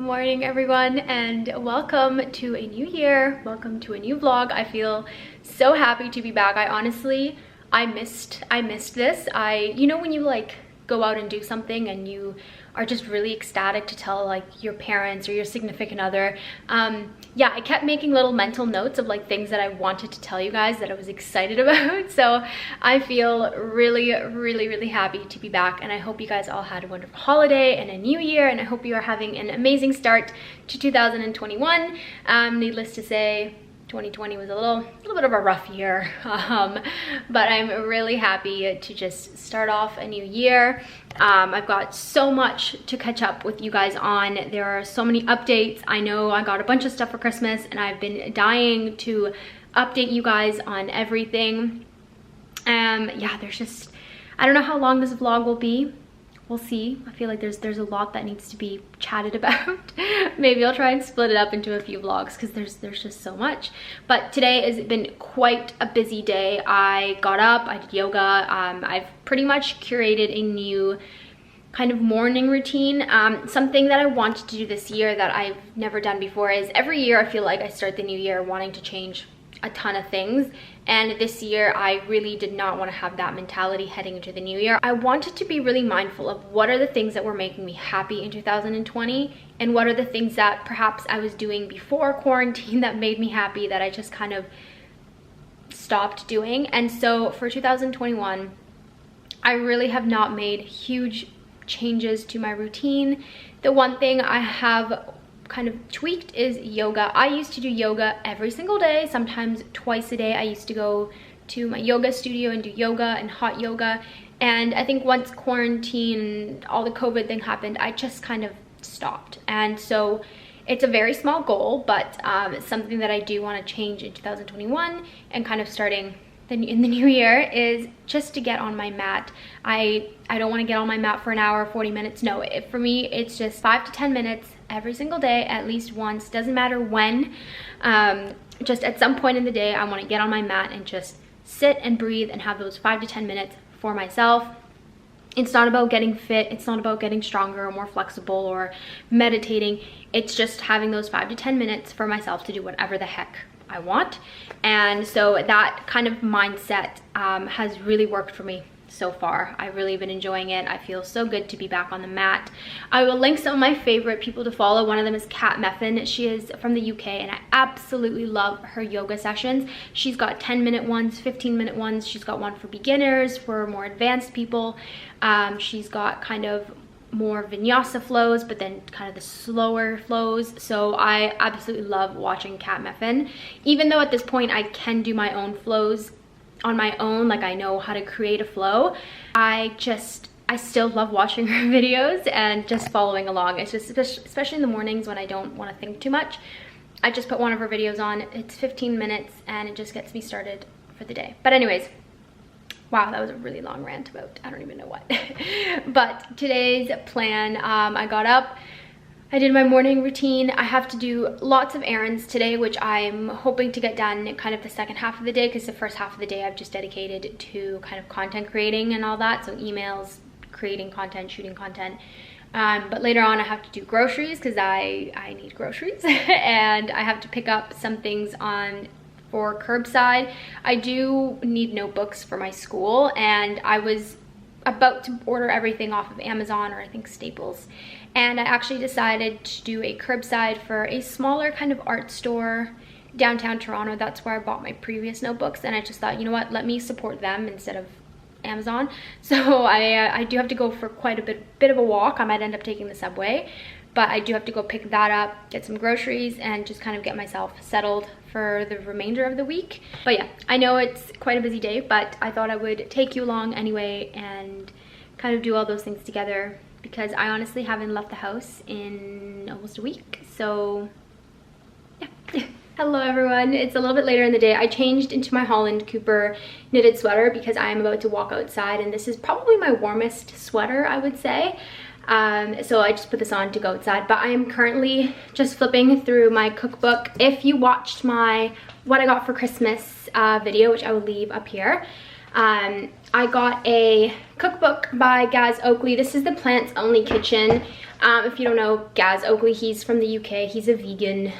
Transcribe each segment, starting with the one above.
morning everyone, and welcome to a new year. Welcome to a new vlog. I feel so happy to be back. I missed this. You know when you like go out and do something and you are just really ecstatic to tell like your parents or your significant other. Yeah, I kept making little mental notes of like things that I wanted to tell you guys that I was excited about. So I feel really happy to be back, and I hope you guys all had a wonderful holiday and a new year, and I hope you are having an amazing start to 2021. Needless to say, 2020 was a little bit of a rough year, but I'm really happy to just start off a new year. I've got so much to catch up with you guys on. There are so many updates. I know I got a bunch of stuff for Christmas, and I've been dying to update you guys on everything. Yeah, I don't know how long this vlog will be. We'll see. I feel like there's a lot that needs to be chatted about. Maybe I'll try and split it up into a few vlogs because there's just so much. But today has been quite a busy day. I got up, I did yoga. I've pretty much curated a new kind of morning routine. Something that I wanted to do this year that I've never done before is every year I feel like I start the new year wanting to change a ton of things, and this year I really did not want to have that mentality heading into the new year. I wanted to be really mindful of what are the things that were making me happy in 2020, and what are the things that perhaps I was doing before quarantine that made me happy that I just kind of stopped doing. And so for 2021, I really have not made huge changes to my routine. The one thing I have kind of tweaked is yoga. I used to do yoga every single day, sometimes twice a day. I used to go to my yoga studio and do yoga and hot yoga, and I think once quarantine, all the COVID thing happened, I just kind of stopped. And so it's a very small goal, but it's something that I do want to change in 2021, and kind of starting in the new year is just to get on my mat. I don't want to get on my mat for an hour, 40 minutes. No, for me, it's just 5 to 10 minutes every single day, at least once. Doesn't matter when. Just at some point in the day, I want to get on my mat and just sit and breathe and have those 5 to 10 minutes for myself. It's not about getting fit. It's not about getting stronger or more flexible or meditating. It's just having those 5 to 10 minutes for myself to do whatever the heck I want. And so that kind of mindset has really worked for me so far. I've really been enjoying it. I feel so good to be back on the mat. I will link some of my favorite people to follow. One of them is Kat Meffin. She is from the UK, and I absolutely love her yoga sessions. She's got 10-minute ones, 15-minute ones. She's got one for beginners, for more advanced people. She's got kind of more vinyasa flows, but then kind of the slower flows. So I absolutely love watching Kat Meffin. Even though at this point I can do my own flows on my own, like I know how to create a flow, I still love watching her videos and just following along. It's just, especially in the mornings when I don't want to think too much, I just put one of her videos on. It's 15 minutes and it just gets me started for the day. But anyways, wow, that was a really long rant about I don't even know what. But today's plan, I got up, I did my morning routine. I have to do lots of errands today, which I'm hoping to get done kind of the second half of the day, because the first half of the day I've just dedicated to kind of content creating and all that. So emails, creating content, shooting content. But later on I have to do groceries because I need groceries and I have to pick up some things for curbside. I do need notebooks for my school, and I was about to order everything off of Amazon or I think Staples, and I actually decided to do a curbside for a smaller kind of art store downtown Toronto. That's where I bought my previous notebooks, and I just thought, you know what, let me support them instead of Amazon. So I do have to go for quite a bit of a walk. I might end up taking the subway, but I do have to go pick that up, get some groceries, and just kind of get myself settled for the remainder of the week. But yeah, I know it's quite a busy day, but I thought I would take you along anyway and kind of do all those things together, because I honestly haven't left the house in almost a week. So yeah. Hello everyone, it's a little bit later in the day. I changed into my Holland Cooper knitted sweater because I am about to walk outside, and this is probably my warmest sweater, I would say. So I just put this on to go outside, but I am currently just flipping through my cookbook. If you watched my what I got for Christmas video, which I will leave up here, I got a cookbook by Gaz Oakley. This is the Plants Only Kitchen. If you don't know Gaz Oakley, he's from the UK. He's a vegan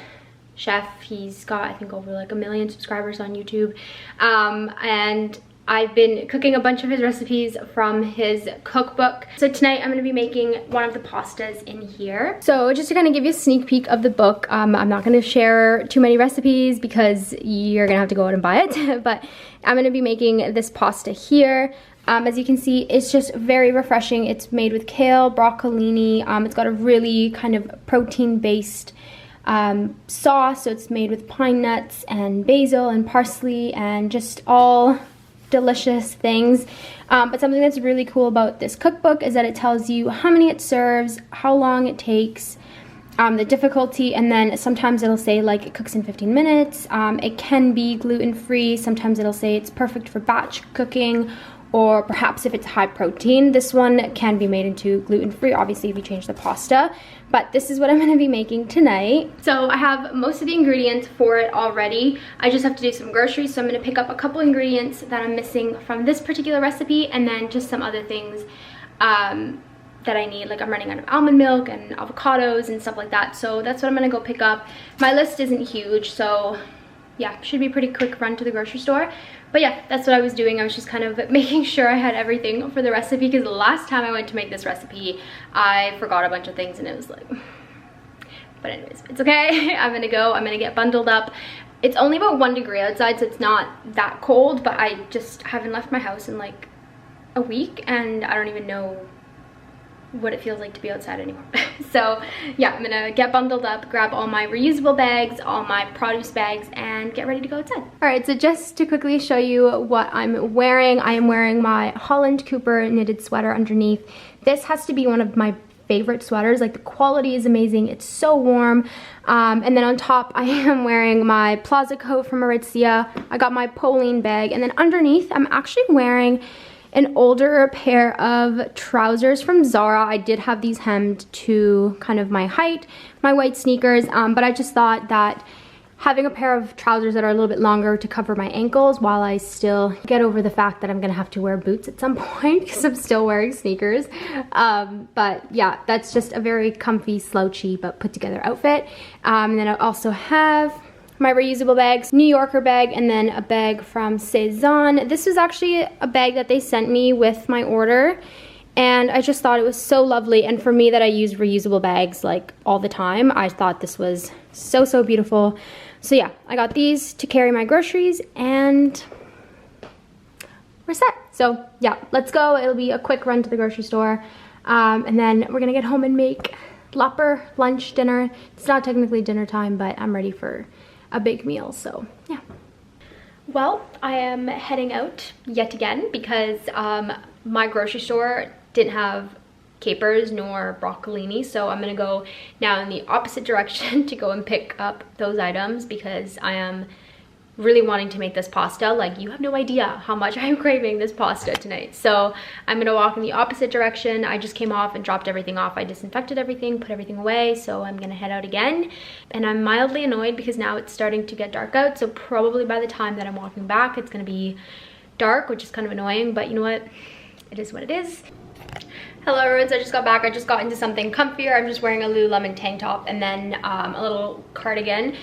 chef. He's got, I think, over like 1 million subscribers on YouTube. And I've been cooking a bunch of his recipes from his cookbook. So tonight I'm gonna be making one of the pastas in here. So just to kind of give you a sneak peek of the book, I'm not gonna share too many recipes because you're gonna have to go out and buy it, but I'm gonna be making this pasta here. As you can see, it's just very refreshing. It's made with kale, broccolini. It's got a really kind of protein-based sauce. So it's made with pine nuts and basil and parsley and just all delicious things. But something that's really cool about this cookbook is that it tells you how many it serves, how long it takes, the difficulty, and then sometimes it'll say like it cooks in 15 minutes. It can be gluten-free. Sometimes it'll say it's perfect for batch cooking, or perhaps if it's high protein. This one can be made into gluten-free, obviously, if you change the pasta. But this is what I'm gonna be making tonight. So I have most of the ingredients for it already. I just have to do some groceries, so I'm gonna pick up a couple ingredients that I'm missing from this particular recipe, and then just some other things that I need. Like I'm running out of almond milk and avocados and stuff like that. So that's what I'm gonna go pick up. My list isn't huge, so yeah, should be a pretty quick run to the grocery store. But yeah, that's what I was doing. I was just kind of making sure I had everything for the recipe, because the last time I went to make this recipe, I forgot a bunch of things and it was like, but anyways, it's okay. I'm gonna get bundled up. It's only about 1 degree outside, so it's not that cold, but I just haven't left my house in like a week and I don't even know what it feels like to be outside anymore. So yeah, I'm gonna get bundled up, grab all my reusable bags, all my produce bags, and get ready to go outside. All right, so just to quickly show you what I'm wearing, I am wearing my Holland Cooper knitted sweater underneath. This has to be one of my favorite sweaters. Like the quality is amazing, it's so warm. And then on top I am wearing my Plaza coat from Aritzia. I got my Pauline bag, and then underneath I'm actually wearing an older pair of trousers from Zara. I did have these hemmed to kind of my height, my white sneakers, but I just thought that having a pair of trousers that are a little bit longer to cover my ankles while I still get over the fact that I'm gonna have to wear boots at some point because I'm still wearing sneakers. But yeah, that's just a very comfy, slouchy, but put together outfit. And then I also have my reusable bags, New Yorker bag, and then a bag from Cezanne. This was actually a bag that they sent me with my order, and I just thought it was so lovely. And for me that I use reusable bags like all the time, I thought this was so, so beautiful. So yeah, I got these to carry my groceries and we're set. So yeah, let's go. It'll be a quick run to the grocery store. And then we're gonna get home and make lapper, lunch, dinner. It's not technically dinner time, but I'm ready for a big meal, so yeah. Well, I am heading out yet again because my grocery store didn't have capers nor broccolini, so I'm gonna go now in the opposite direction to go and pick up those items because I am really wanting to make this pasta. Like, you have no idea how much I'm craving this pasta tonight. So I'm gonna walk in the opposite direction. I just came off and dropped everything off. I disinfected everything, put everything away, so I'm gonna head out again. And I'm mildly annoyed because now it's starting to get dark out, so probably by the time that I'm walking back, it's gonna be dark, which is kind of annoying, but you know what? It is what it is. Hello everyone, so I just got back. I just got into something comfier. I'm just wearing a Lululemon tank top and then a little cardigan.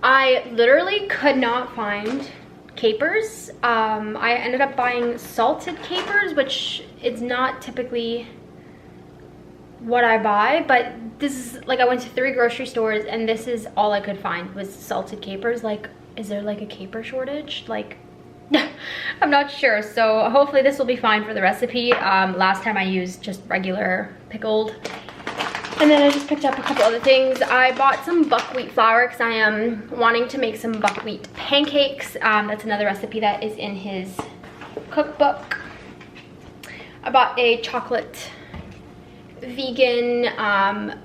I literally could not find capers. I ended up buying salted capers, which is not typically what I buy, but this is like, I went to 3 grocery stores and this is all I could find was salted capers. Like, is there like a caper shortage? Like, I'm not sure. So hopefully this will be fine for the recipe. Last time I used just regular pickled. And then I just picked up a couple other things. I bought some buckwheat flour because I am wanting to make some buckwheat pancakes. That's another recipe that is in his cookbook. I bought a chocolate vegan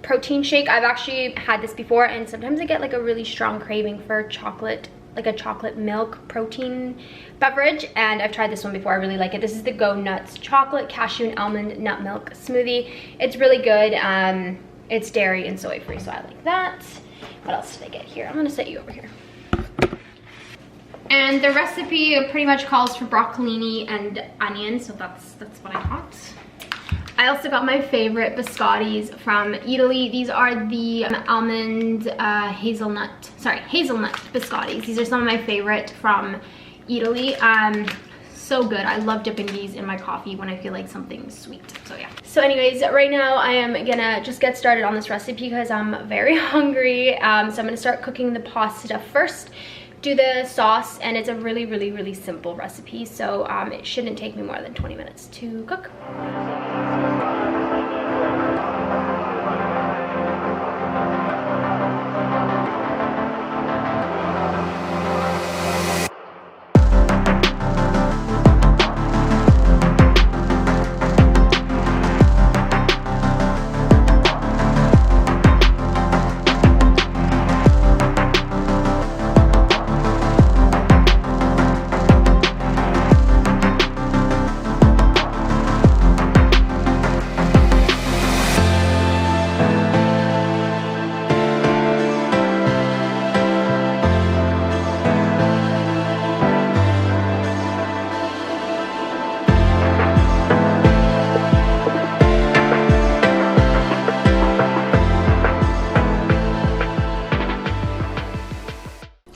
protein shake. I've actually had this before, and sometimes I get like a really strong craving for chocolate, like a chocolate milk protein beverage, and I've tried this one before. I really like it. This is the Go Nuts chocolate cashew and almond nut milk smoothie. It's really good. It's dairy and soy free, so I like that. What else did I get here? I'm gonna set you over here. And the recipe pretty much calls for broccolini and onion, so that's what I got. I also got my favorite biscottis from Italy. These are the almond hazelnut biscottis. These are some of my favorite from Italy. So good. I love dipping these in my coffee when I feel like something's sweet. So yeah. So anyways, right now I am gonna just get started on this recipe because I'm very hungry. So I'm gonna start cooking the pasta first, do the sauce, and it's a really simple recipe. So it shouldn't take me more than 20 minutes to cook.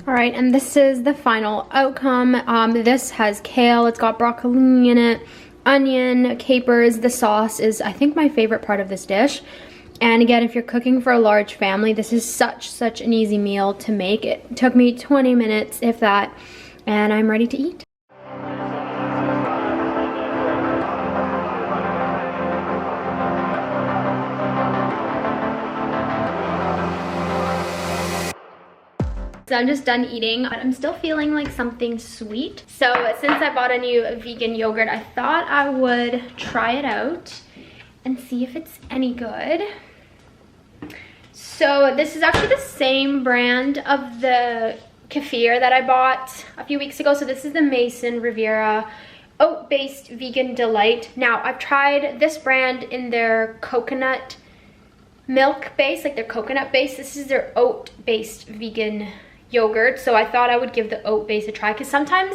Alright, and this is the final outcome. This has kale, it's got broccoli in it, onion, capers. The sauce is, I think, my favorite part of this dish. And again, if you're cooking for a large family, this is such an easy meal to make. It took me 20 minutes, if that, and I'm ready to eat. So I'm just done eating, but I'm still feeling like something sweet. So since I bought a new vegan yogurt, I thought I would try it out and see if it's any good. So this is actually the same brand of the kefir that I bought a few weeks ago. So this is the Mason Riviera oat-based vegan delight. Now I've tried this brand in their coconut milk base, like their coconut base. This is their oat-based vegan yogurt, so I thought I would give the oat base a try, because sometimes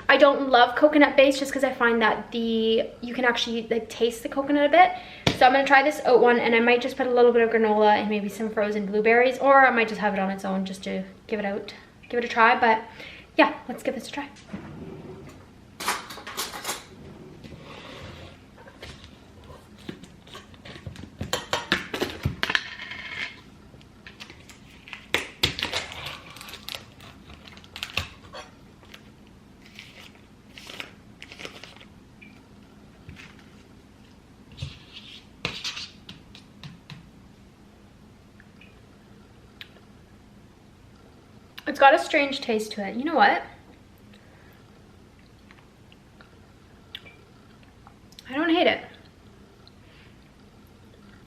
I don't love coconut base just because I find that you can actually like taste the coconut a bit. So I'm gonna try this oat one, and I might just put a little bit of granola and maybe some frozen blueberries, or I might just have it on its own just to give it a try. But yeah, let's give this a try. It's got a strange taste to it. You know what? I don't hate it.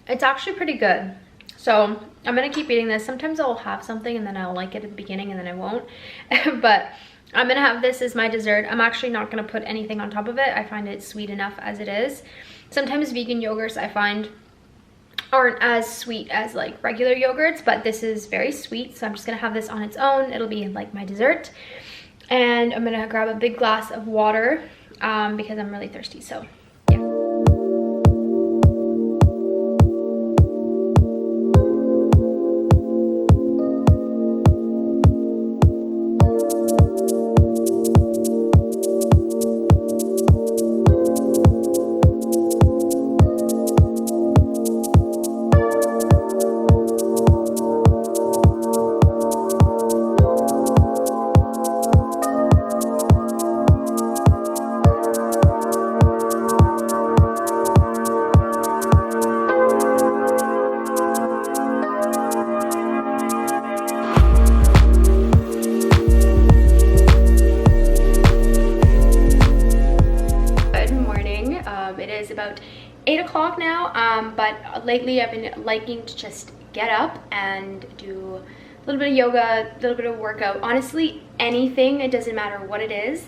It's actually pretty good. So I'm gonna keep eating this. Sometimes I'll have something and then I'll like it at the beginning and then I won't. But I'm gonna have this as my dessert. I'm actually not gonna put anything on top of it. I find it sweet enough as it is. Sometimes vegan yogurts I find aren't as sweet as like regular yogurts, but this is very sweet, so I'm just gonna have this on its own. It'll be like my dessert, and I'm gonna grab a big glass of water because I'm really thirsty. So about 8 o'clock now, but lately I've been liking to just get up and do a little bit of yoga, a little bit of workout. Honestly, anything, it doesn't matter what it is,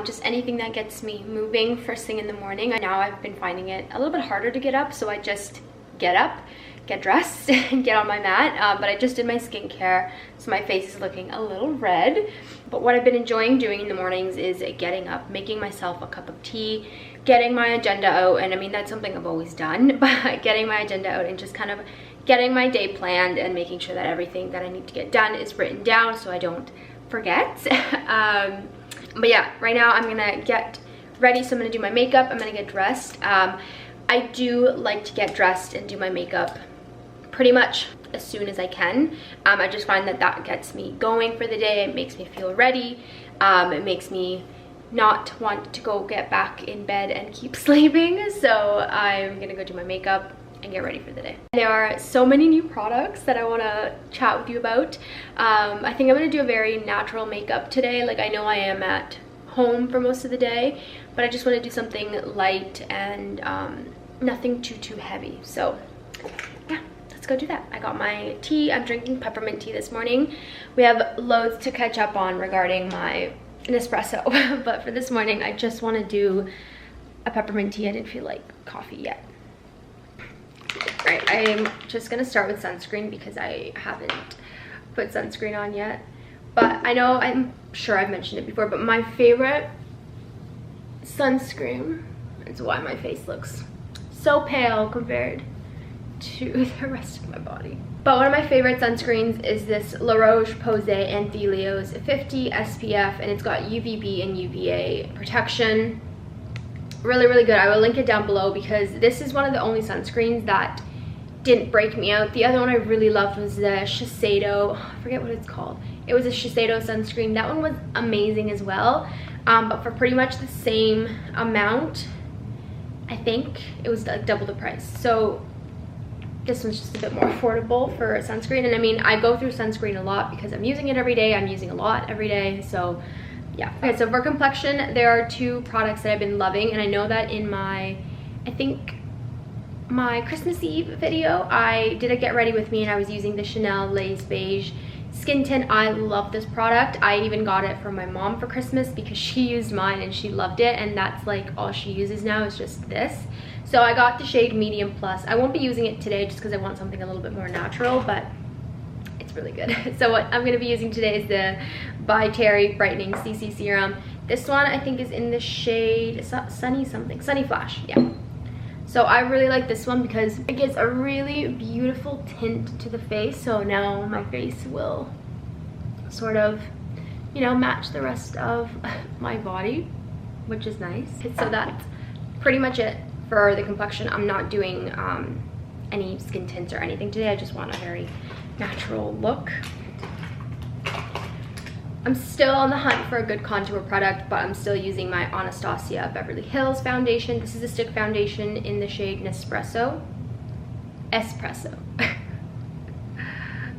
just anything that gets me moving first thing in the morning. Now I've been finding it a little bit harder to get up, so I just get up, get dressed and get on my mat, but I just did my skincare, so my face is looking a little red. But what I've been enjoying doing in the mornings is getting up, making myself a cup of tea, getting my agenda out, and I mean that's something I've always done, but getting my agenda out and just kind of getting my day planned and making sure that everything that I need to get done is written down so I don't forget. But yeah, right now I'm gonna get ready, so I'm gonna do my makeup, I'm gonna get dressed. I do like to get dressed and do my makeup pretty much as soon as I can. I just find that that gets me going for the day. It makes me feel ready. It makes me not want to go get back in bed and keep sleeping. So I'm gonna go do my makeup and get ready for the day. There are so many new products that I want to chat with you about. I think I'm gonna do a very natural makeup today. Like, I know I am at home for most of the day, but I just want to do something light and nothing too heavy. So yeah, let's go do that. I got my tea. I'm drinking peppermint tea this morning. We have loads to catch up on regarding my Nespresso, but for this morning I just want to do a peppermint tea. I didn't feel like coffee yet. Right, I'm just gonna start with sunscreen because I haven't put sunscreen on yet. But I know, I'm sure I've mentioned it before, but my favorite sunscreen is why my face looks so pale compared to the rest of my body. But one of my favorite sunscreens is this La Roche-Posay Anthelios 50 SPF, and it's got UVB and UVA protection. Really good. I will link it down below because this is one of the only sunscreens that didn't break me out. The other one I really loved was the Shiseido, I forget what it's called. It was a Shiseido sunscreen. That one was amazing as well, but for pretty much the same amount, I think it was like double the price. So this one's just a bit more affordable for sunscreen. And I mean, I go through sunscreen a lot because I'm using it every day. I'm using a lot every day, so yeah. Okay, so for complexion, there are two products that I've been loving, and I know that in my, I think my Christmas Eve video, I did a get ready with me and I was using the Chanel Lace Beige Skin Tint. I love this product. I even got it from my mom for Christmas because she used mine and she loved it, and that's like all she uses now is just this. So I got the shade Medium Plus. I won't be using it today just because I want something a little bit more natural, but it's really good. So what I'm going to be using today is the By Terry Brightening CC Serum. This one I think is in the shade Sunny Flash, yeah. So I really like this one because it gives a really beautiful tint to the face. So now my face will sort of, you know, match the rest of my body, which is nice. So that's pretty much it for the complexion. I'm not doing any skin tints or anything today. I just want a very natural look. I'm still on the hunt for a good contour product, but I'm still using my Anastasia Beverly Hills foundation. This is a stick foundation in the shade Nespresso. Espresso.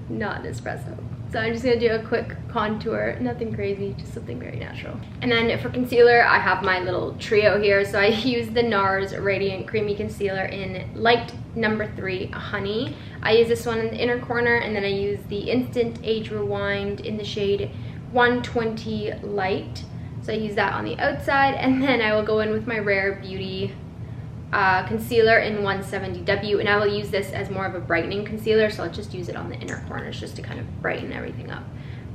Not Nespresso. So I'm just gonna do a quick contour, nothing crazy, just something very natural. And then for concealer, I have my little trio here. So I use the NARS Radiant Creamy Concealer in light number 3, Honey. I use this one in the inner corner, and then I use the Instant Age Rewind in the shade 120 Light. So I use that on the outside, and then I will go in with my Rare Beauty concealer in 170W, and I will use this as more of a brightening concealer, so I'll just use it on the inner corners just to kind of brighten everything up.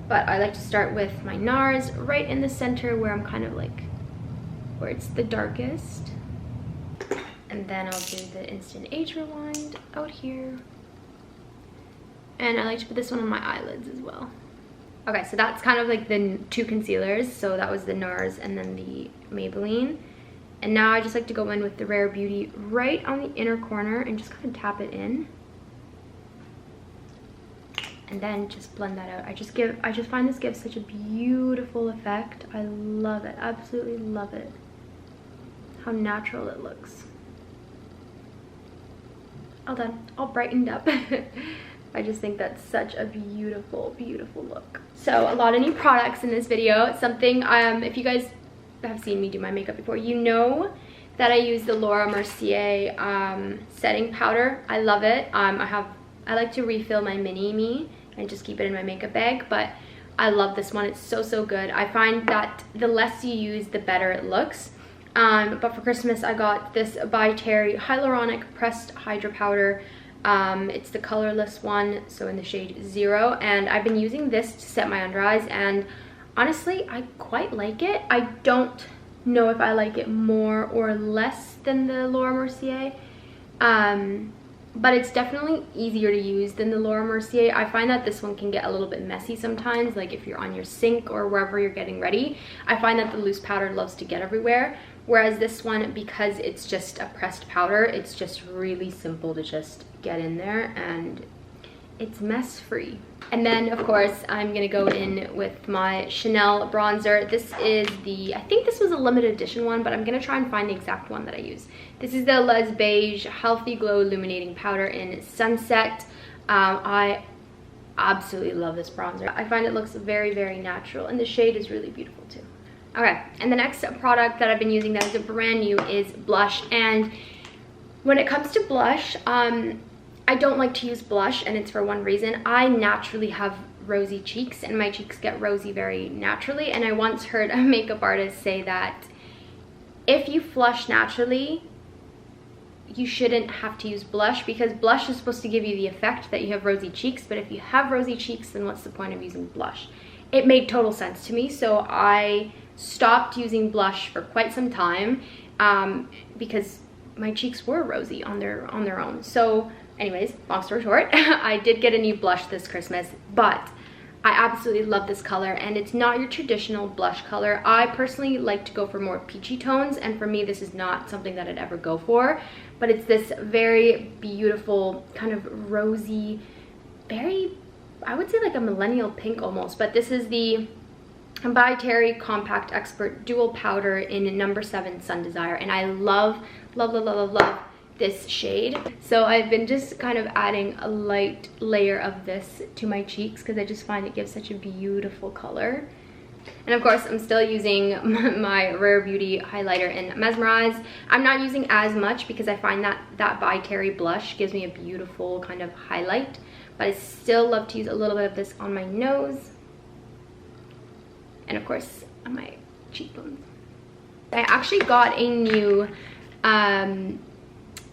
But I like to start with my NARS right in the center where I'm kind of like, where it's the darkest. And then I'll do the Instant Age Rewind out here. And I like to put this one on my eyelids as well. Okay, so that's kind of like the two concealers. So that was the NARS and then the Maybelline. And now I just like to go in with the Rare Beauty right on the inner corner and just kind of tap it in. And then just blend that out. I just find this gives such a beautiful effect. I love it, absolutely love it. How natural it looks. All done, all brightened up. I just think that's such a beautiful, beautiful look. So a lot of new products in this video. It's something, if you guys have seen me do my makeup before, you know that I use the Laura Mercier setting powder. I love it. I like to refill my mini me and just keep it in my makeup bag, but I love this one. It's so, so good. I find that the less you use, the better it looks. But for Christmas, I got this By Terry Hyaluronic Pressed Hydra Powder. It's the colorless one, so in the shade 0, and I've been using this to set my under eyes, and honestly, I quite like it. I don't know if I like it more or less than the Laura Mercier, but it's definitely easier to use than the Laura Mercier. I find that this one can get a little bit messy sometimes, like if you're on your sink or wherever you're getting ready. I find that the loose powder loves to get everywhere, whereas this one, because it's just a pressed powder, it's just really simple to just get in there and it's mess free. And then of course I'm gonna go in with my Chanel bronzer. This is the, I think this was a limited edition one, but I'm gonna try and find the exact one that I use. This is the Les Beige Healthy Glow Illuminating Powder in Sunset. I absolutely love this bronzer. I find it looks very, very natural, and the shade is really beautiful too. Okay, and the next product that I've been using that is brand new is blush. And when it comes to blush, I don't like to use blush, and it's for one reason. I naturally have rosy cheeks, and my cheeks get rosy very naturally, and I once heard a makeup artist say that if you flush naturally, you shouldn't have to use blush, because blush is supposed to give you the effect that you have rosy cheeks, but if you have rosy cheeks, then what's the point of using blush? It made total sense to me, so I stopped using blush for quite some time because my cheeks were rosy on their own. So anyways, long story short, I did get a new blush this Christmas, but I absolutely love this color, and it's not your traditional blush color. I personally like to go for more peachy tones, and for me this is not something that I'd ever go for, but it's this very beautiful kind of rosy, very, I would say like a millennial pink almost, but this is the by Terry Compact Expert Dual Powder in number 7 Sun Desire, and I love this shade. So I've been just kind of adding a light layer of this to my cheeks because I just find it gives such a beautiful color. And of course I'm still using my Rare Beauty highlighter in Mesmerize. I'm not using as much because I find that by Terry blush gives me a beautiful kind of highlight, but I still love to use a little bit of this on my nose and of course on my cheekbones. I actually got a new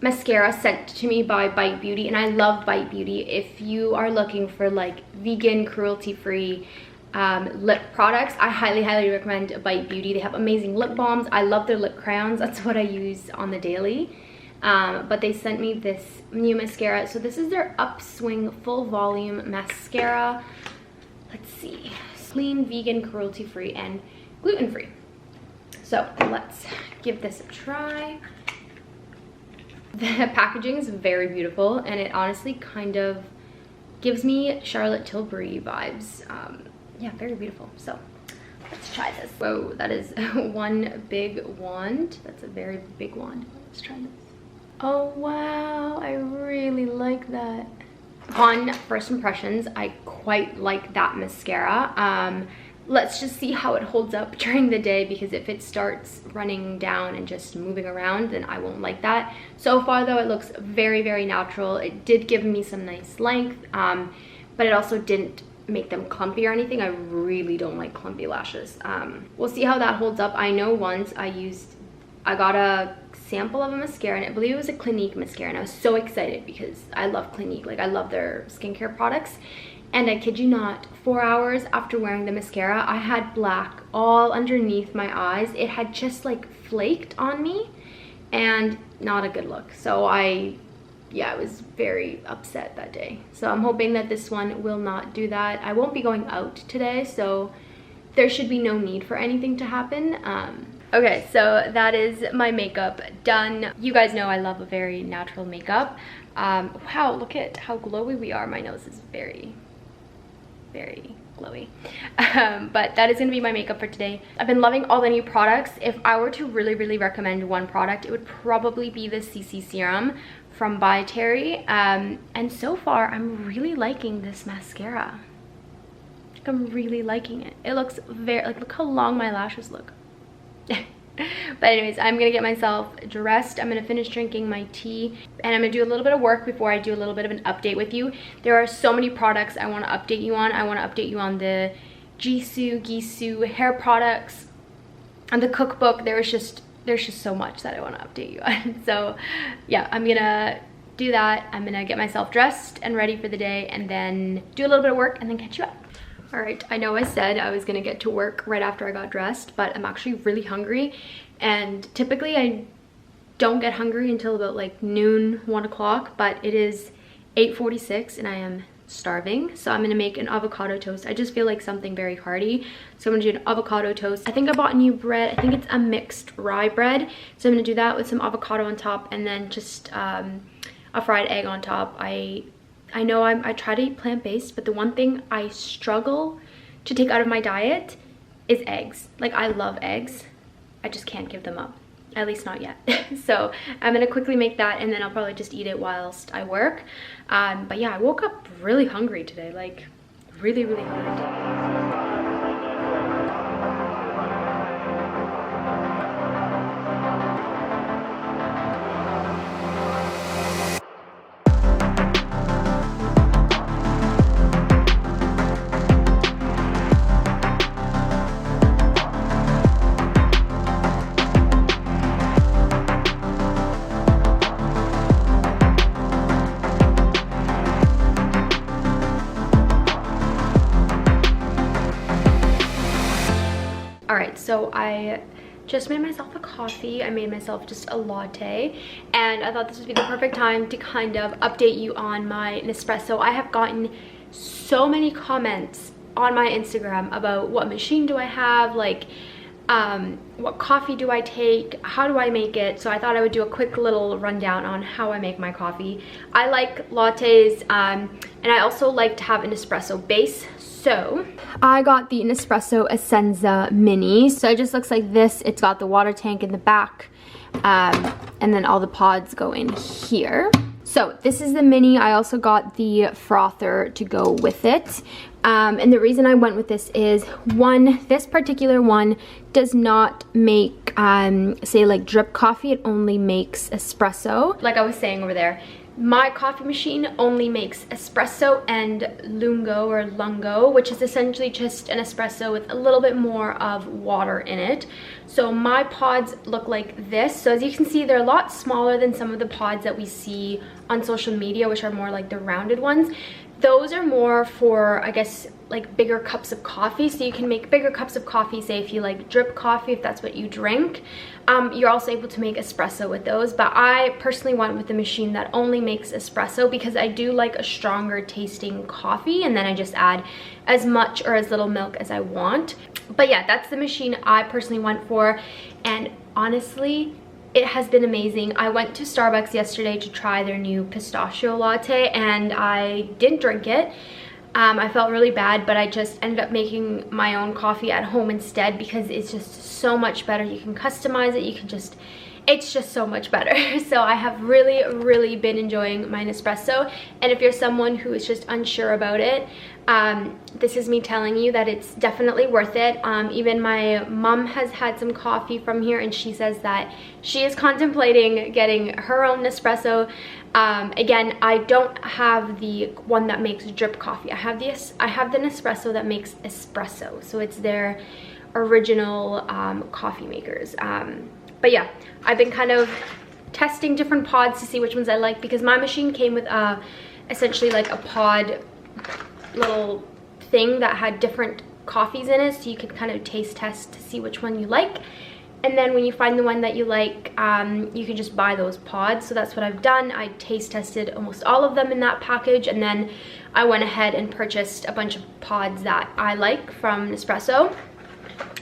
mascara sent to me by Bite Beauty, and I love Bite Beauty. If you are looking for like vegan, cruelty-free lip products, I highly recommend Bite Beauty. They have amazing lip balms. I love their lip crayons. That's what I use on the daily. But they sent me this new mascara. So this is their Upswing Full Volume Mascara. Let's see. Clean, vegan, cruelty-free, and gluten-free. So let's give this a try. The packaging is very beautiful, and it honestly kind of gives me Charlotte Tilbury vibes. Yeah, very beautiful. So let's try this. Whoa, that is one big wand. That's a very big wand. Let's try this. Oh wow, I really like that. On first impressions, I quite like that mascara. Let's just see how it holds up during the day, because if it starts running down and just moving around, then I won't like that. So far though, it looks very natural. It did give me some nice length, but it also didn't make them clumpy or anything. I really don't like clumpy lashes. We'll see how that holds up. I know once I got a sample of a mascara, and I believe it was a Clinique mascara, and I was so excited because I love Clinique. Like, I love their skincare products. And I kid you not, 4 hours after wearing the mascara, I had black all underneath my eyes. It had just like flaked on me, and not a good look. So yeah, I was very upset that day. So I'm hoping that this one will not do that. I won't be going out today, so there should be no need for anything to happen. Okay, so that is my makeup done. You guys know I love a very natural makeup. Wow, look at how glowy we are. My nose is very glowy. But that is gonna be my makeup for today. I've been loving all the new products. If I were to really recommend one product, it would probably be the CC serum from By Terry. And so far I'm really liking this mascara. I'm really liking it. It looks very, like, look how long my lashes look. But anyways, I'm gonna get myself dressed. I'm gonna finish drinking my tea, and I'm gonna do a little bit of work before I do a little bit of an update with you. There are so many products I want to update you on. I want to update you on the GISOU hair products and the cookbook. There's just so much that I want to update you on. So yeah, I'm gonna do that, I'm gonna get myself dressed and ready for the day and then do a little bit of work and then catch you up. All right, I know I said I was gonna get to work right after I got dressed, but I'm actually really hungry, and typically I don't get hungry until about like noon, 1 o'clock, but it is 8:46 and I am starving. So I'm gonna make an avocado toast. I just feel like something very hearty, so I'm gonna do an avocado toast. I think I bought new bread. I think it's a mixed rye bread, so I'm gonna do that with some avocado on top and then just a fried egg on top. I know I try to eat plant-based, but the one thing I struggle to take out of my diet is eggs. Like, I love eggs, I just can't give them up. At least not yet. So I'm gonna quickly make that and then I'll probably just eat it whilst I work. But yeah, I woke up really hungry today, like really hungry. So I just made myself a coffee. I made myself just a latte, and I thought this would be the perfect time to kind of update you on my Nespresso. I have gotten so many comments on my Instagram about what machine do I have, like what coffee do I take, how do I make it. So I thought I would do a quick little rundown on how I make my coffee. I like lattes, and I also like to have an espresso base. So I got the Nespresso Essenza Mini. So it just looks like this. It's got the water tank in the back, and then all the pods go in here. So this is the mini. I also got the frother to go with it. And the reason I went with this is, one, this particular one does not make, say like drip coffee. It only makes espresso. Like I was saying over there, my coffee machine only makes espresso and lungo, which is essentially just an espresso with a little bit more of water in it. So my pods look like this. So as you can see, they're a lot smaller than some of the pods that we see on social media, which are more like the rounded ones. Those are more for, I guess, like bigger cups of coffee. So you can make bigger cups of coffee, say if you like drip coffee, if that's what you drink. You're also able to make espresso with those, but I personally went with the machine that only makes espresso because I do like a stronger tasting coffee, and then I just add as much or as little milk as I want. But yeah, that's the machine I personally went for, and honestly, it has been amazing. I went to Starbucks yesterday to try their new pistachio latte, and I didn't drink it. I felt really bad, but I just ended up making my own coffee at home instead because it's just so much better. You can customize it, you can just, it's just so much better. So I have really been enjoying my Nespresso, and if you're someone who is just unsure about it, this is me telling you that it's definitely worth it. Even my mom has had some coffee from here, and she says that she is contemplating getting her own Nespresso. Again, I don't have the one that makes drip coffee. I have the Nespresso that makes espresso, so it's their original coffee makers. But yeah, I've been kind of testing different pods to see which ones I like, because my machine came with essentially like a pod little thing that had different coffees in it, so you could kind of taste test to see which one you like. And then when you find the one that you like, you can just buy those pods. So that's what I've done. I taste tested almost all of them in that package, and then I went ahead and purchased a bunch of pods that I like from Nespresso.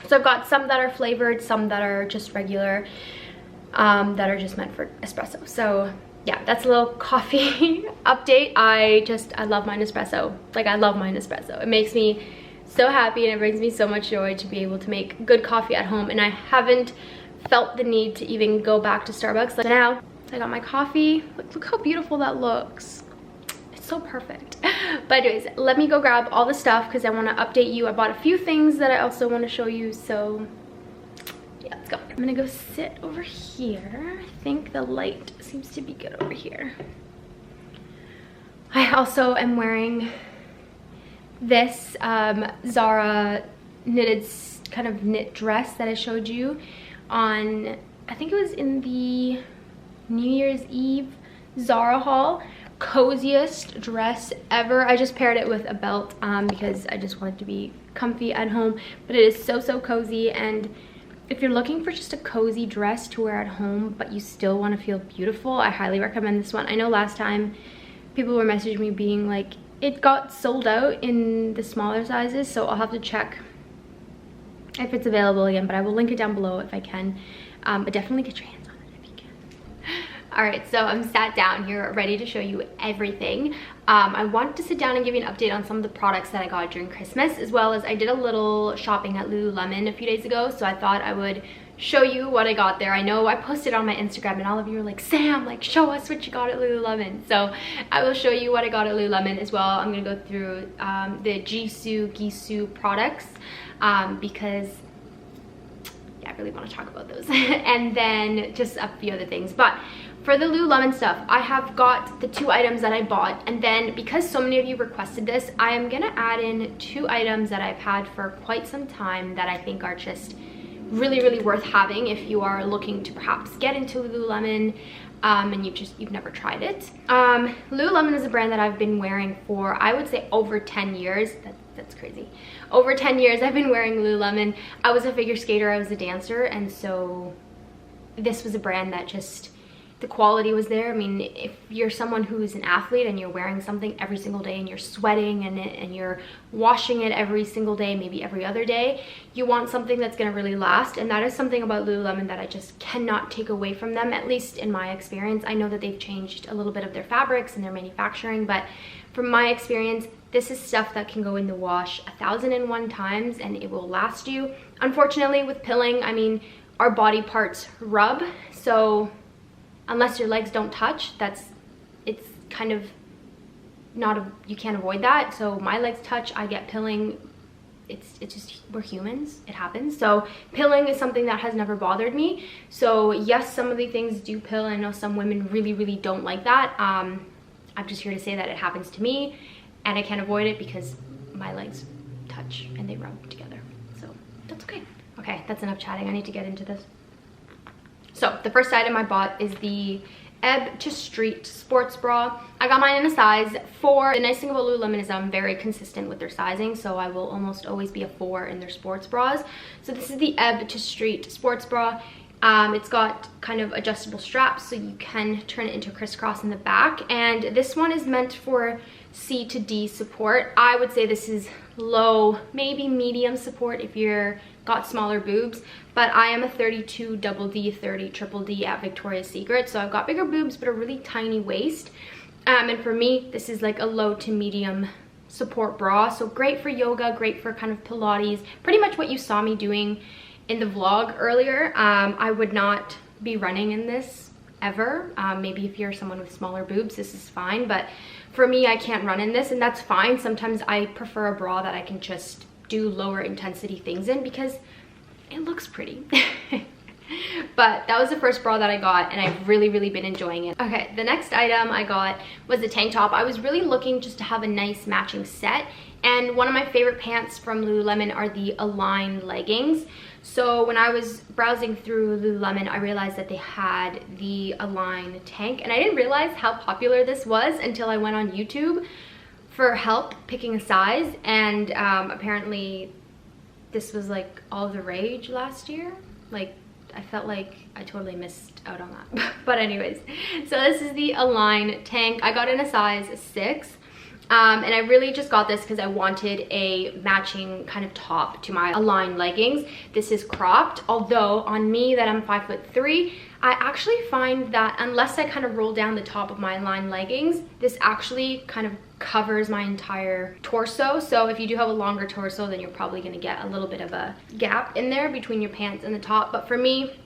So I've got some that are flavored, some that are just regular, that are just meant for espresso. So yeah, that's a little coffee update. I love my Nespresso. Like, I love my Nespresso. It makes me so happy, and it brings me so much joy to be able to make good coffee at home, and I haven't felt the need to even go back to Starbucks. Like, now I got my coffee. Look how beautiful that looks. It's so perfect. But anyways, let me go grab all the stuff because I want to update you. I bought a few things that I also want to show you, so yeah, let's go. I'm gonna go sit over here. I think the light seems to be good over here. I also am wearing this Zara knitted kind of knit dress that I showed you on, I think it was in the New Year's Eve Zara haul. Coziest dress ever. I just paired it with a belt because I just wanted to be comfy at home, but it is so cozy. And if you're looking for just a cozy dress to wear at home but you still want to feel beautiful, I highly recommend this one. I know last time people were messaging me being like, it got sold out in the smaller sizes, so I'll have to check if it's available again, but I will link it down below if I can. But definitely get your hands on it if you can. All right, so I'm sat down here ready to show you everything. I wanted to sit down and give you an update on some of the products that I got during Christmas, as well as I did a little shopping at Lululemon a few days ago, so I thought I would show you what I got there. I know I posted on my Instagram and all of you were like, Sam, like show us what you got at Lululemon. So I will show you what I got at Lululemon as well. I'm gonna go through the GISOU products because I really want to talk about those and then just a few other things. But for the Lululemon stuff, I have got the 2 items that I bought, and then because so many of you requested this, I am gonna add in 2 items that I've had for quite some time that I think are just really worth having if you are looking to perhaps get into Lululemon and you've never tried it. Lululemon is a brand that I've been wearing for, I would say, over 10 years. That's crazy. Over 10 years I've been wearing Lululemon. I was a figure skater, I was a dancer, and so this was a brand that just, the quality was there. I mean, if you're someone who's an athlete and you're wearing something every single day and you're sweating and you're washing it every single day, maybe every other day, you want something that's gonna really last. And that is something about Lululemon that I just cannot take away from them, at least in my experience. I know that they've changed a little bit of their fabrics and their manufacturing, but from my experience, this is stuff that can go in the wash 1,001 times and it will last you. Unfortunately, with pilling, I mean, our body parts rub, so unless your legs don't touch, it's kind of not you can't avoid that. So my legs touch, I get pilling. It's just, we're humans, it happens. So pilling is something that has never bothered me. So yes, some of the things do pill. I know some women really don't like that. I'm just here to say that it happens to me and I can't avoid it because my legs touch and they rub together. So that's okay. Okay, that's enough chatting. I need to get into this. So the first item I bought is the Ebb to Street sports bra. I got mine in a size 4. The nice thing about Lululemon is I'm very consistent with their sizing, so I will almost always be a 4 in their sports bras. So this is the Ebb to Street sports bra. It's got kind of adjustable straps, so you can turn it into crisscross in the back. And this one is meant for C to D support. I would say this is low, maybe medium support if you're got smaller boobs, but I am a 32 double D, 30 triple D at Victoria's Secret, so I've got bigger boobs but a really tiny waist. And for me, this is like a low to medium support bra, so great for yoga, great for kind of Pilates, pretty much what you saw me doing in the vlog earlier. I would not be running in this ever. Maybe if you're someone with smaller boobs, this is fine, but for me, I can't run in this, and that's fine. Sometimes I prefer a bra that I can just do lower intensity things in because it looks pretty. But that was the first bra that I got and I've really been enjoying it. Okay, the next item I got was a tank top. I was really looking just to have a nice matching set, and one of my favorite pants from Lululemon are the Align leggings. So when I was browsing through Lululemon, I realized that they had the Align tank, and I didn't realize how popular this was until I went on YouTube for help picking a size, and apparently this was like all the rage last year. Like, I felt like I totally missed out on that. But anyways, so this is the Align tank. I got in a size 6. And I really just got this because I wanted a matching kind of top to my Align leggings. This is cropped, although on me that I'm 5'3", I actually find that unless I kind of roll down the top of my Align leggings, this actually kind of covers my entire torso. So if you do have a longer torso, then you're probably going to get a little bit of a gap in there between your pants and the top. But for me,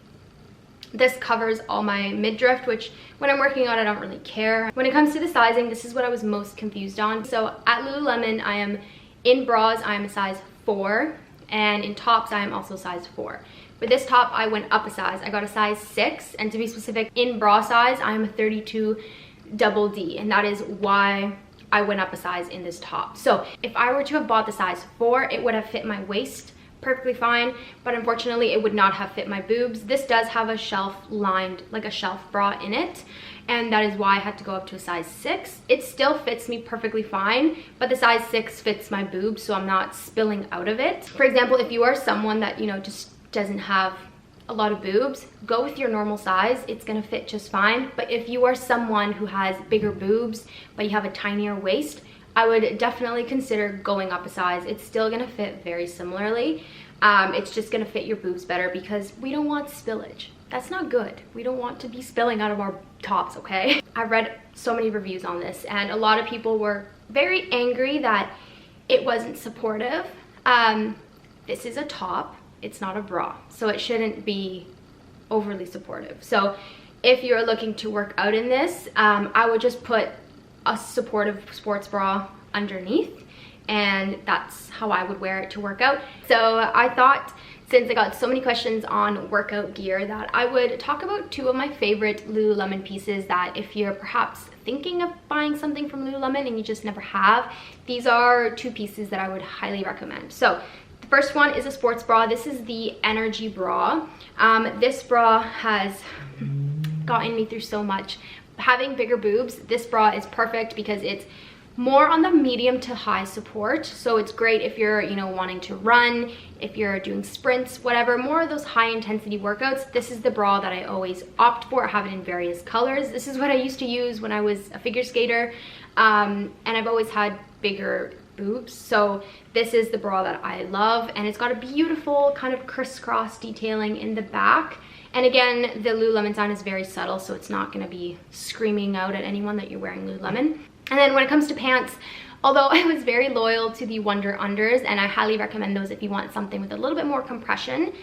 this covers all my midriff, which when I'm working out, I don't really care. When it comes to the sizing, this is what I was most confused on. So at Lululemon, I am in bras, I am a size 4, and in tops, I am also size 4. With this top, I went up a size. I got a size 6, and to be specific, in bra size, I am a 32 double D, and that is why I went up a size in this top. So if I were to have bought the size 4, it would have fit my waist perfectly fine, but unfortunately it would not have fit my boobs. This does have a shelf lined, like a shelf bra in it, and that is why I had to go up to a size 6. It still fits me perfectly fine, but the size 6 fits my boobs, so I'm not spilling out of it. For example, if you are someone that, you know, just doesn't have a lot of boobs, go with your normal size. It's gonna fit just fine. But if you are someone who has bigger boobs, but you have a tinier waist, I would definitely consider going up a size. It's still gonna fit very similarly. It's just gonna fit your boobs better because we don't want spillage. That's not good. We don't want to be spilling out of our tops, okay? I read so many reviews on this and a lot of people were very angry that it wasn't supportive. This is a top, it's not a bra, so it shouldn't be overly supportive. So if you're looking to work out in this, I would just put a supportive sports bra underneath, and that's how I would wear it to work out. So I thought, since I got so many questions on workout gear, that I would talk about 2 of my favorite Lululemon pieces that if you're perhaps thinking of buying something from Lululemon and you just never have, these are 2 pieces that I would highly recommend. So the first one is a sports bra. This is the Energy bra. This bra has gotten me through so much. Having bigger boobs, this bra is perfect because it's more on the medium to high support. So it's great if you're, you know, wanting to run, if you're doing sprints, whatever, more of those high intensity workouts. This is the bra that I always opt for. I have it in various colors. This is what I used to use when I was a figure skater. And I've always had bigger boobs, so this is the bra that I love, and it's got a beautiful kind of crisscross detailing in the back. And again, the Lululemon sign is very subtle, so it's not going to be screaming out at anyone that you're wearing Lululemon. And then when it comes to pants, although I was very loyal to the Wonder Unders, and I highly recommend those if you want something with a little bit more compression,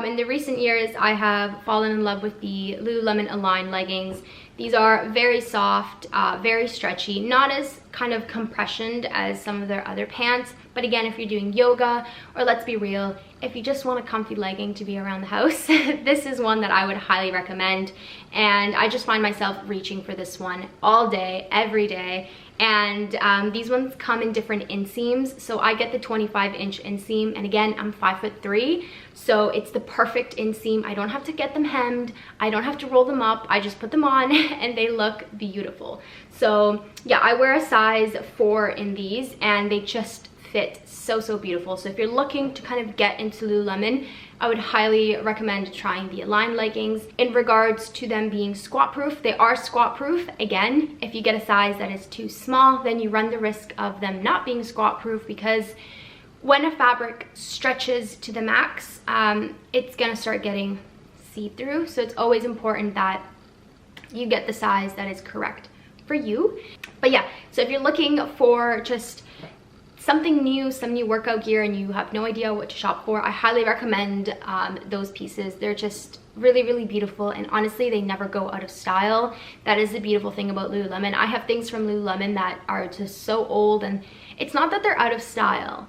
in the recent years I have fallen in love with the Lululemon Align leggings. These are very soft, very stretchy, not as kind of compressioned as some of their other pants. But again, if you're doing yoga, or let's be real, if you just want a comfy legging to be around the house, this is one that I would highly recommend. And I just find myself reaching for this one all day, every day. And these ones come in different inseams. So I get the 25-inch inseam, and again, I'm 5'3", so it's the perfect inseam. I don't have to get them hemmed, I don't have to roll them up, I just put them on and they look beautiful. So yeah, I wear a size 4 in these, and they just fit so beautiful. So if you're looking to kind of get into Lululemon, I would highly recommend trying the Align leggings. In regards to them being squat proof, they are squat proof. Again, if you get a size that is too small, then you run the risk of them not being squat proof, because when a fabric stretches to the max, it's gonna start getting see-through. So it's always important that you get the size that is correct for you. But yeah, so if you're looking for just something new, some new workout gear, and you have no idea what to shop for, I highly recommend those pieces. They're just really beautiful, and honestly, they never go out of style. That is the beautiful thing about Lululemon. I have things from Lululemon that are just so old, and it's not that they're out of style.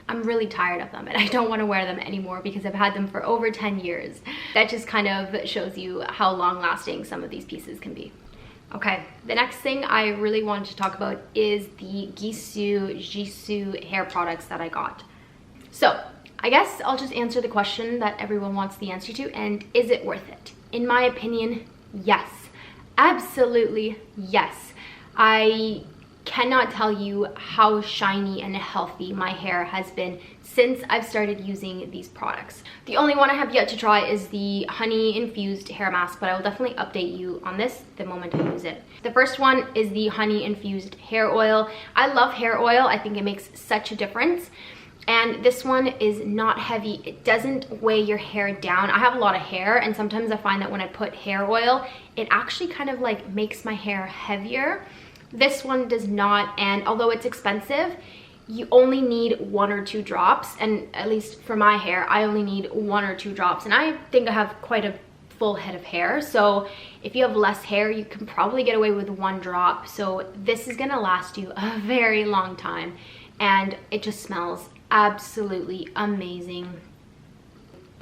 I'm really tired of them, and I don't want to wear them anymore because I've had them for over 10 years. That just kind of shows you how long lasting some of these pieces can be. Okay, the next thing I really wanted to talk about is the GISOU hair products that I got. So I guess I'll just answer the question that everyone wants the answer to, and is it worth it? In my opinion, yes. Absolutely yes. I cannot tell you how shiny and healthy my hair has been since I've started using these products. The only one I have yet to try is the honey infused hair mask, but I will definitely update you on this the moment I use it. The first one is the honey infused hair oil. I love hair oil. I think it makes such a difference. And this one is not heavy. It doesn't weigh your hair down. I have a lot of hair, and sometimes I find that when I put hair oil, it actually kind of like makes my hair heavier. This one does not, and although it's expensive, you only need 1 or 2 drops, and at least for my hair, I only need 1 or 2 drops, and I think I have quite a full head of hair, so if you have less hair, you can probably get away with 1 drop. So this is gonna last you a very long time, and it just smells absolutely amazing.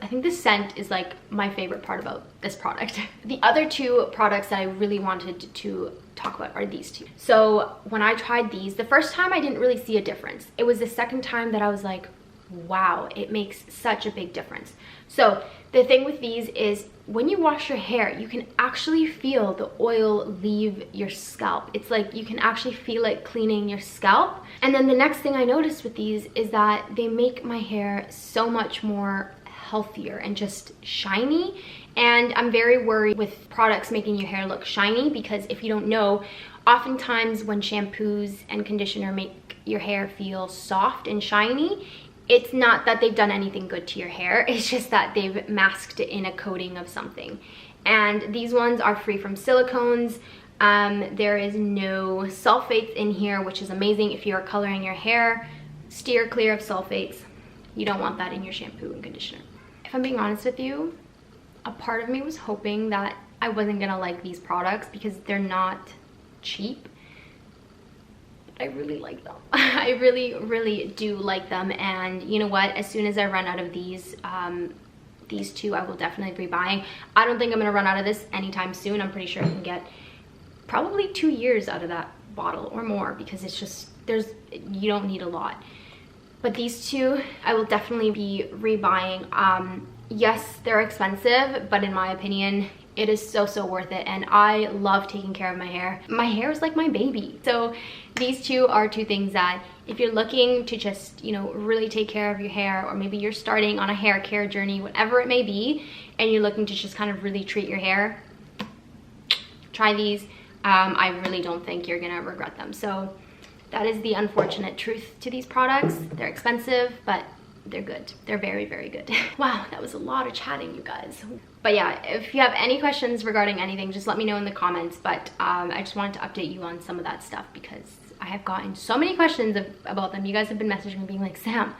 I think the scent is like my favorite part about this product. The other 2 products that I really wanted to talk about are these 2. So when I tried these, the first time I didn't really see a difference. It was the second time that I was like, wow, it makes such a big difference. So the thing with these is when you wash your hair, you can actually feel the oil leave your scalp. It's like you can actually feel it cleaning your scalp. And then the next thing I noticed with these is that they make my hair so much more healthier and just shiny. And I'm very worried with products making your hair look shiny, because if you don't know, oftentimes when shampoos and conditioner make your hair feel soft and shiny, it's not that they've done anything good to your hair, it's just that they've masked it in a coating of something. And these ones are free from silicones. There is no sulfates in here, which is amazing. If you're coloring your hair, steer clear of sulfates. You don't want that in your shampoo and conditioner. If I'm being honest with you, a part of me was hoping that I wasn't gonna like these products because they're not cheap. I really like them. I really do like them. And you know what, as soon as I run out of these two, I will definitely be buying. I don't think I'm gonna run out of this anytime soon. I'm pretty sure I can get probably 2 years out of that bottle or more, because it's just, you don't need a lot. But these two, I will definitely be rebuying. Yes, they're expensive, but in my opinion, it is so worth it. And I love taking care of my hair. My hair is like my baby. So these two are two things that if you're looking to just, you know, really take care of your hair, or maybe you're starting on a hair care journey, whatever it may be, and you're looking to just kind of really treat your hair, try these. I really don't think you're gonna regret them. So that is the unfortunate truth to these products. They're expensive, but they're good. They're very good. Wow, that was a lot of chatting, you guys. But yeah, if you have any questions regarding anything, just let me know in the comments. But I just wanted to update you on some of that stuff, because I have gotten so many questions about them. You guys have been messaging me being like, Sam,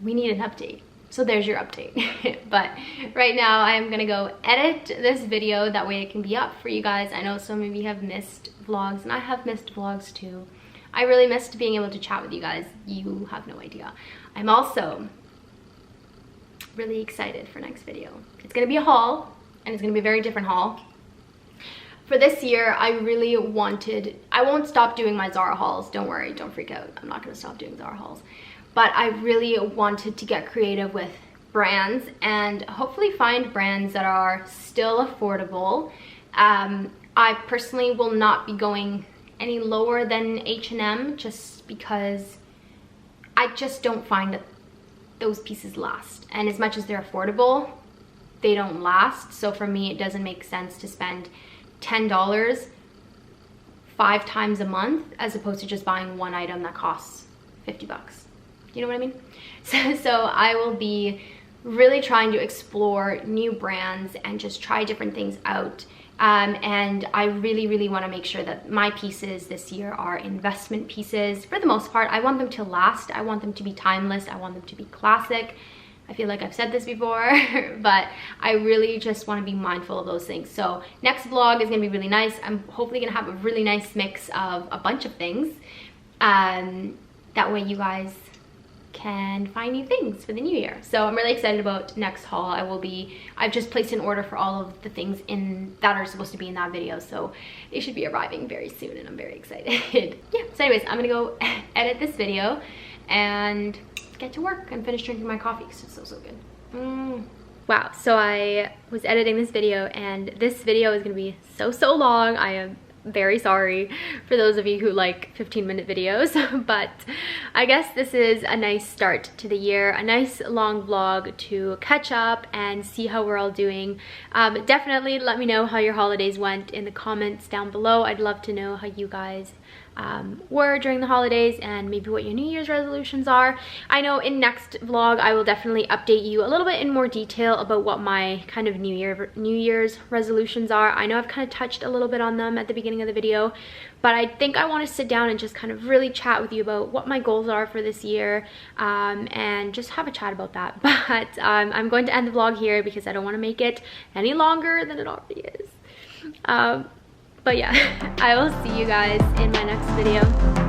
we need an update. So there's your update. But right now I'm gonna go edit this video, that way it can be up for you guys. I know some of you have missed vlogs, and I have missed vlogs too. I really missed being able to chat with you guys. You have no idea. I'm also really excited for next video. It's gonna be a haul, and it's gonna be a very different haul. For this year, I really wanted, I won't stop doing my Zara hauls, don't worry, don't freak out. I'm not gonna stop doing Zara hauls. But I really wanted to get creative with brands, and hopefully find brands that are still affordable. I personally will not be going any lower than H&M, just because I just don't find that those pieces last. And as much as they're affordable, they don't last. So for me, it doesn't make sense to spend $10 5 times a month, as opposed to just buying one item that costs 50 bucks. You know what I mean? So I will be really trying to explore new brands and just try different things out. And I really want to make sure that my pieces this year are investment pieces. For the most part, I want them to last. I want them to be timeless. I want them to be classic. I feel like I've said this before, but I really just want to be mindful of those things. So next vlog is going to be really nice. I'm hopefully going to have a really nice mix of a bunch of things. That way you guys can find new things for the new year. So I'm really excited about next haul. I've just placed an order for all of the things that are supposed to be in that video, so they should be arriving very soon, and I'm very excited. Yeah, so anyways, I'm gonna go edit this video and get to work and finish drinking my coffee because it's so good. Wow, so I was editing this video, and this video is gonna be so long. I am very sorry for those of you who like 15-minute videos, but I guess this is a nice start to the year, a nice long vlog to catch up and see how we're all doing. Definitely let me know how your holidays went in the comments down below. I'd love to know how you guys were during the holidays, and maybe what your New Year's resolutions are. I know in next vlog I will definitely update you a little bit in more detail about what my kind of New Year's resolutions are. I know I've kind of touched a little bit on them at the beginning of the video, but I think I want to sit down and just kind of really chat with you about what my goals are for this year, and just have a chat about that. But I'm going to end the vlog here because I don't want to make it any longer than it already is. But yeah, I will see you guys in my next video.